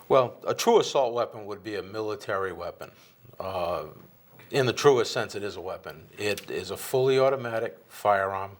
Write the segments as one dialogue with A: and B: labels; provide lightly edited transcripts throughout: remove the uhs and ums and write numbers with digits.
A: Well, a true assault weapon would be a military weapon. In the truest sense, it is a weapon. It is a fully automatic firearm.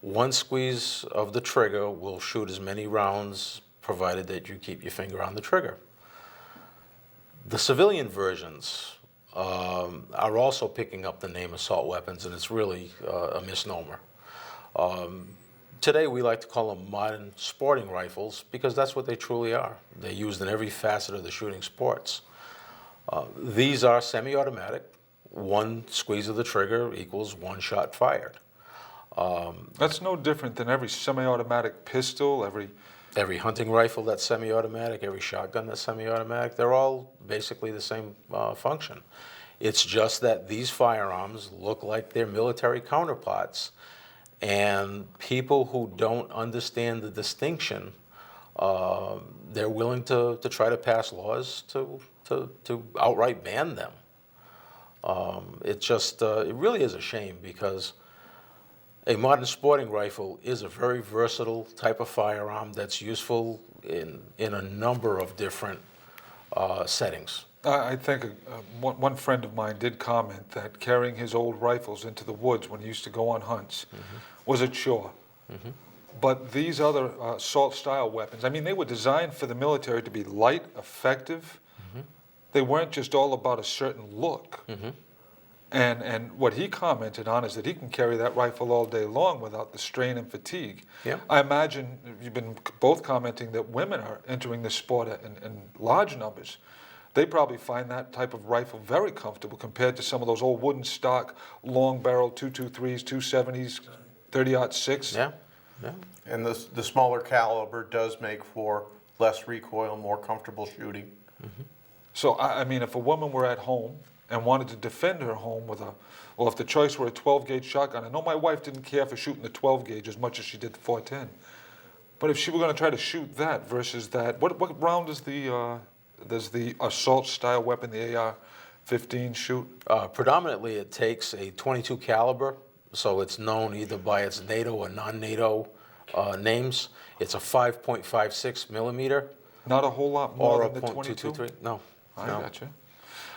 A: One squeeze of the trigger will shoot as many rounds, provided that you keep your finger on the trigger. The civilian versions are also picking up the name assault weapons, and it's really a misnomer. Today we like to call them modern sporting rifles because that's what they truly are. They're used in every facet of the shooting sports. These are semi-automatic. One squeeze of the trigger equals one shot fired.
B: That's no different than every semi-automatic pistol,
A: every hunting rifle that's semi-automatic, every shotgun that's semi-automatic. They're all basically the same function. It's just that these firearms look like their military counterparts, and people who don't understand the distinction, they're willing to try to pass laws to outright ban them. It really is a shame because a modern sporting rifle is a very versatile type of firearm that's useful in a number of different settings.
B: I think one friend of mine did comment that carrying his old rifles into the woods when he used to go on hunts was a chore. But these other assault-style weapons, I mean, they were designed for the military to be light, effective. They weren't just all about a certain look. And what he commented on is that he can carry that rifle all day long without the strain and fatigue.
A: Yeah.
B: I imagine you've been both commenting that women are entering the sport in large numbers. They probably find that type of rifle very comfortable compared to some of those old wooden stock, long barrel 223s, 270s, 30-06.
A: Yeah, yeah.
C: And the smaller caliber does make for less recoil, more comfortable shooting.
B: So, I mean, if a woman were at home and wanted to defend her home with if the choice were a 12-gauge shotgun, I know my wife didn't care for shooting the 12-gauge as much as she did the 410. But if she were going to try to shoot that versus that, what round does the assault-style weapon, the AR-15, shoot?
A: Predominantly, it takes a .22 caliber, so it's known either by its NATO or non-NATO names. It's a 5.56 millimeter.
B: Not a whole lot more
A: Or
B: than
A: a
B: the 22?
A: .223. No.
B: I
A: no.
B: gotcha.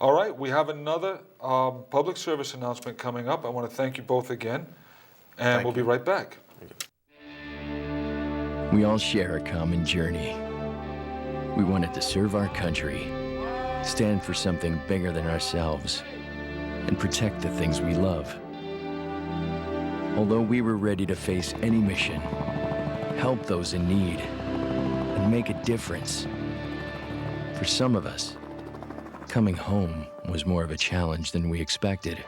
B: All right, we have another public service announcement coming up. I want to thank you both again, and we'll be right back.
D: We all share a common journey. We wanted to serve our country, stand for something bigger than ourselves, and protect the things we love. Although we were ready to face any mission, help those in need, and make a difference, for some of us, coming home was more of a challenge than we expected.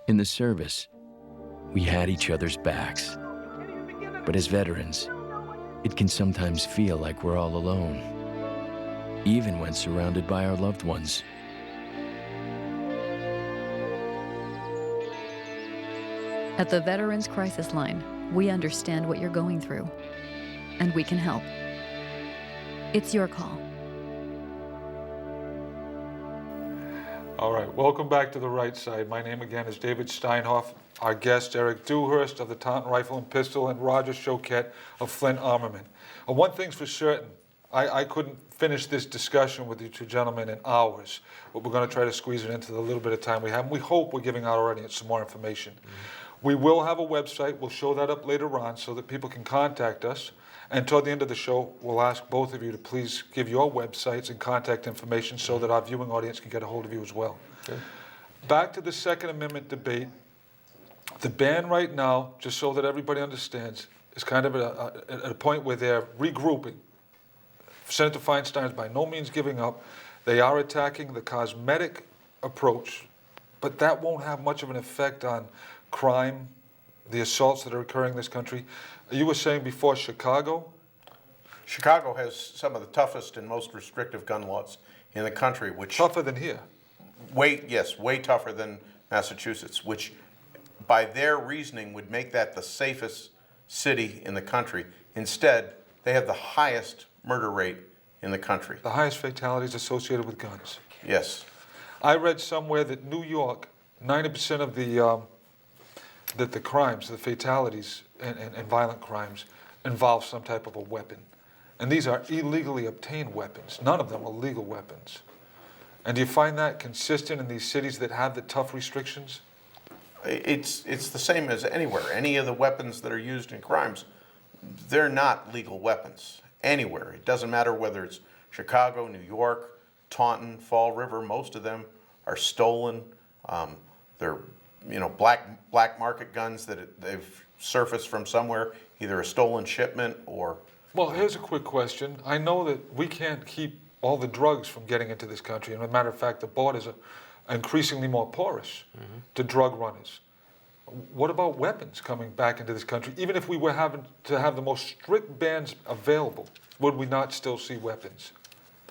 D: In the service, we had each other's backs. But as veterans, it can sometimes feel like we're all alone, even when surrounded by our loved ones.
E: At the Veterans Crisis Line, we understand what you're going through, and we can help. It's your call.
B: All right, welcome back to The Right Side. My name again is David Steinhoff. Our guest, Eric Dewhurst of the Taunton Rifle and Pistol, and Roger Choquette of Flint Armament. One thing's for certain, I couldn't finish this discussion with you two gentlemen in hours, but we're going to try to squeeze it into the little bit of time we have. And we hope we're giving our audience some more information. We will have a website. We'll show that up later on so that people can contact us. And toward the end of the show, we'll ask both of you to please give your websites and contact information so that our viewing audience can get a hold of you as well.
A: Okay.
B: Back to the Second Amendment debate. The ban right now, just so that everybody understands, is kind of at a point where they're regrouping. Senator Feinstein is by no means giving up. They are attacking the cosmetic approach, but that won't have much of an effect on crime, the assaults that are occurring in this country. You were saying before Chicago?
C: Chicago has some of the toughest and most restrictive gun laws in the country, which
B: Tougher than here.
C: way tougher than Massachusetts, which by their reasoning would make that the safest city in the country. Instead, they have the highest murder rate in the country.
B: The highest fatalities associated with guns.
C: Yes.
B: I read somewhere that New York, 90% of the that the crimes, the fatalities and violent crimes involve some type of a weapon. And these are illegally obtained weapons. None of them are legal weapons. And do you find that consistent in these cities that have the tough restrictions?
C: It's the same as anywhere. Any of the weapons that are used in crimes, they're not legal weapons anywhere. It doesn't matter whether it's Chicago, New York, Taunton, Fall River. Most of them are stolen. They're black market guns that they've surfaced from somewhere, either a stolen shipment or.
B: Well, here's a quick question. I know that we can't keep all the drugs from getting into this country. And as a matter of fact, the borders are increasingly more porous to drug runners. What about weapons coming back into this country? Even if we were having to have the most strict bans available, would we not still see weapons?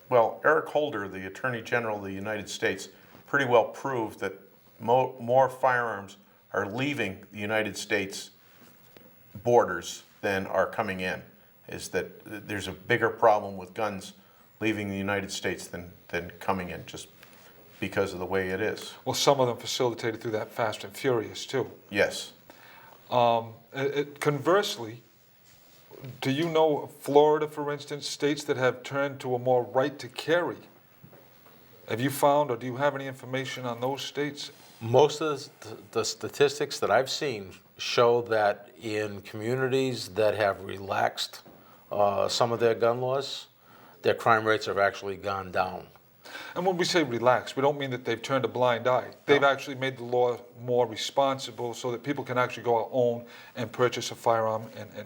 C: Well, Eric Holder, the Attorney General of the United States, pretty well proved that more firearms are leaving the United States borders than are coming in. Is that there's a bigger problem with guns leaving the United States than coming in, just because of the way it is.
B: Well, some of them facilitated through that Fast and Furious, too.
C: Yes.
B: Conversely, do you know Florida, for instance, states that have turned to a more right to carry? Have you found, or do you have any information on those states?
A: Most of the statistics that I've seen show that in communities that have relaxed some of their gun laws, their crime rates have actually gone down.
B: And when we say relax, we don't mean that they've turned a blind eye. They've actually made the law more responsible so that people can actually go out, own and purchase a firearm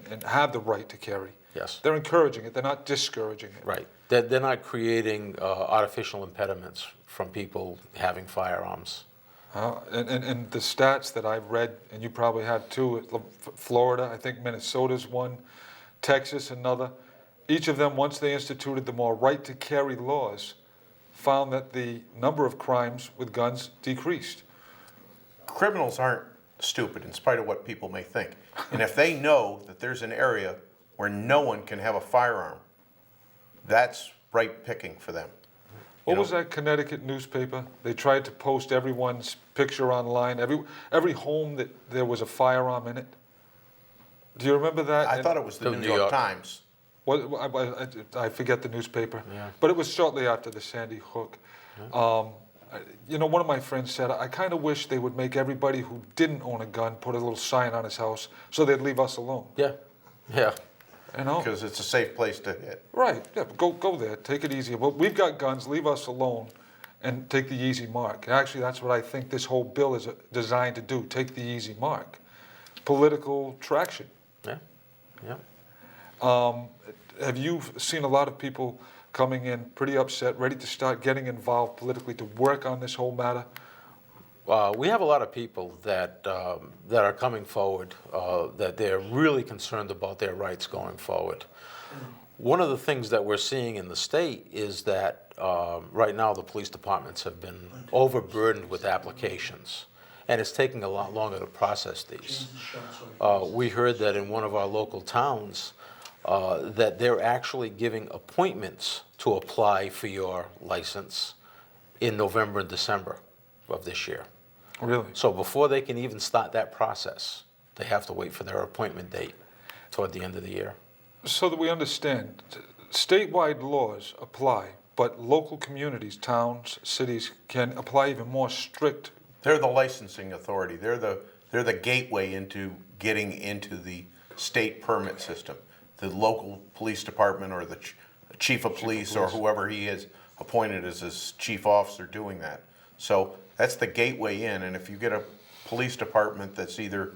B: and have the right to carry.
A: Yes.
B: They're encouraging it. They're not discouraging it.
A: Right. They're not creating artificial impediments from people having firearms.
B: And the stats that I've read, and you probably have too, Florida, I think Minnesota's one, Texas another, each of them, once they instituted the more right to carry laws, found that the number of crimes with guns decreased.
C: Criminals aren't stupid, in spite of what people may think. And if they know that there's an area where no one can have a firearm, that's right picking for them.
B: What was that Connecticut newspaper? They tried to post everyone's picture online, every home that there was a firearm in it. Do you remember that?
C: I thought it was the New York Times.
B: I forget the newspaper,
A: Yeah.
B: but it was shortly after the Sandy Hook. One of my friends said, I kind of wish they would make everybody who didn't own a gun put a little sign on his house so they'd leave us alone.
A: Yeah, yeah.
B: You know?
C: Because it's a safe place to hit.
B: Right, yeah, go there, take it easy. Well, we've got guns, leave us alone and take the easy mark. Actually, that's what I think this whole bill is designed to do, take the easy mark. Political traction.
A: Yeah, yeah.
B: Have you seen a lot of people coming in pretty upset, ready to start getting involved politically to work on this whole matter?
A: We have a lot of people that are coming forward that they're really concerned about their rights going forward. One of the things that we're seeing in the state is that right now the police departments have been overburdened with applications, and it's taking a lot longer to process these. We heard that in one of our local towns that they're actually giving appointments to apply for your license in November and December of this year.
B: Really?
A: So before they can even start that process, they have to wait for their appointment date toward the end of the year.
B: So that we understand, statewide laws apply, but local communities, towns, cities can apply even more strict.
C: They're the licensing authority. They're the gateway into getting into the state permit system. The local police department or the chief of police or whoever he is appointed as his chief officer doing that. So that's the gateway in, and if you get a police department that's either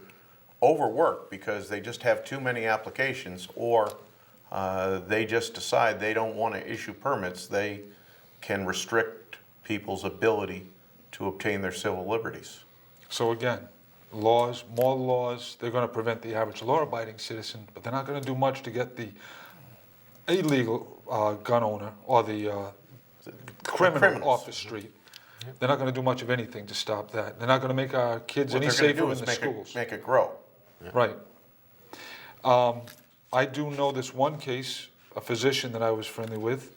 C: overworked because they just have too many applications or they just decide they don't want to issue permits, they can restrict people's ability to obtain their civil liberties.
B: So again, laws, more laws, they're going to prevent the average law-abiding citizen, but they're not going to do much to get the illegal gun owner or the criminal off the street. They're not going to do much of anything to stop that. They're not going to make our kids any safer in the schools.
C: Make it grow.
B: Right. I do know this one case, a physician that I was friendly with.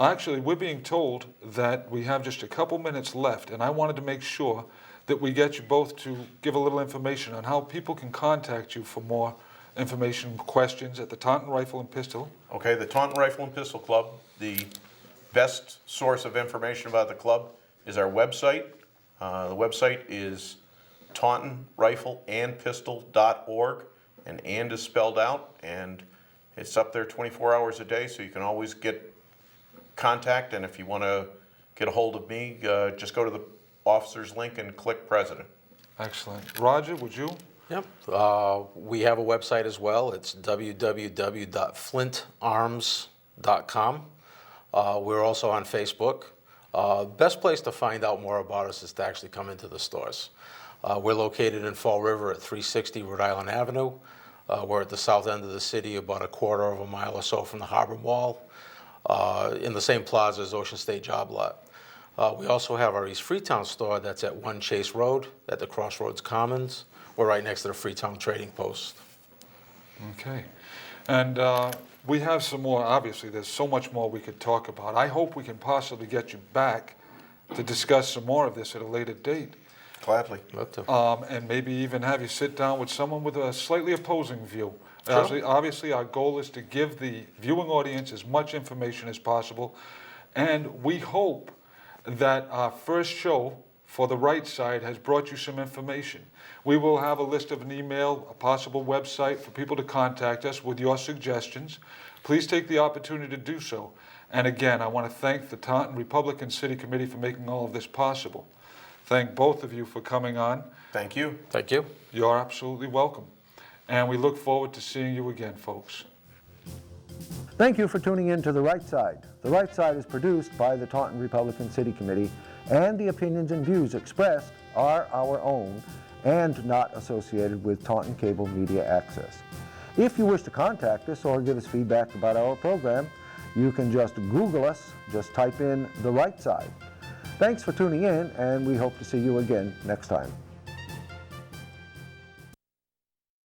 B: Actually, we're being told that we have just a couple minutes left, and I wanted to make sure that we get you both to give a little information on how people can contact you for more information, questions at the Taunton Rifle and Pistol.
C: Okay, the Taunton Rifle and Pistol Club, the best source of information about the club is our website. The website is tauntonrifleandpistol.org, and is spelled out, and it's up there 24 hours a day, so you can always get contact, and if you want to get a hold of me, just go to the officer's link and click President.
B: Excellent. Roger, would you?
A: Yep. We have a website as well. It's www.flintarms.com. We're also on Facebook. Best place to find out more about us is to actually come into the stores. We're located in Fall River at 360 Rhode Island Avenue. We're at the south end of the city, about a quarter of a mile or so from the Harbor Mall, in the same plaza as Ocean State Job Lot. We also have our East Freetown store that's at 1 Chase Road at the Crossroads Commons. We're right next to the Freetown Trading Post.
B: Okay. And we have some more, obviously, there's so much more we could talk about. I hope we can possibly get you back to discuss some more of this at a later date.
C: Gladly.
A: Love to.
B: And maybe even have you sit down with someone with a slightly opposing view.
A: Sure.
B: Obviously, our goal is to give the viewing audience as much information as possible. And we hope that our first show for the right side has brought you some information. We will have a list of an email, a possible website for people to contact us with your suggestions. Please take the opportunity to do so. And again, I want to thank the Taunton Republican City Committee for making all of this possible. Thank both of you for coming on.
C: Thank you.
A: Thank you.
B: You're absolutely welcome. And we look forward to seeing you again, folks.
F: Thank you for tuning in to The Right Side. The Right Side is produced by the Taunton Republican City Committee, and the opinions and views expressed are our own and not associated with Taunton Cable Media Access. If you wish to contact us or give us feedback about our program, you can just Google us, just type in The Right Side. Thanks for tuning in, and we hope to see you again next time.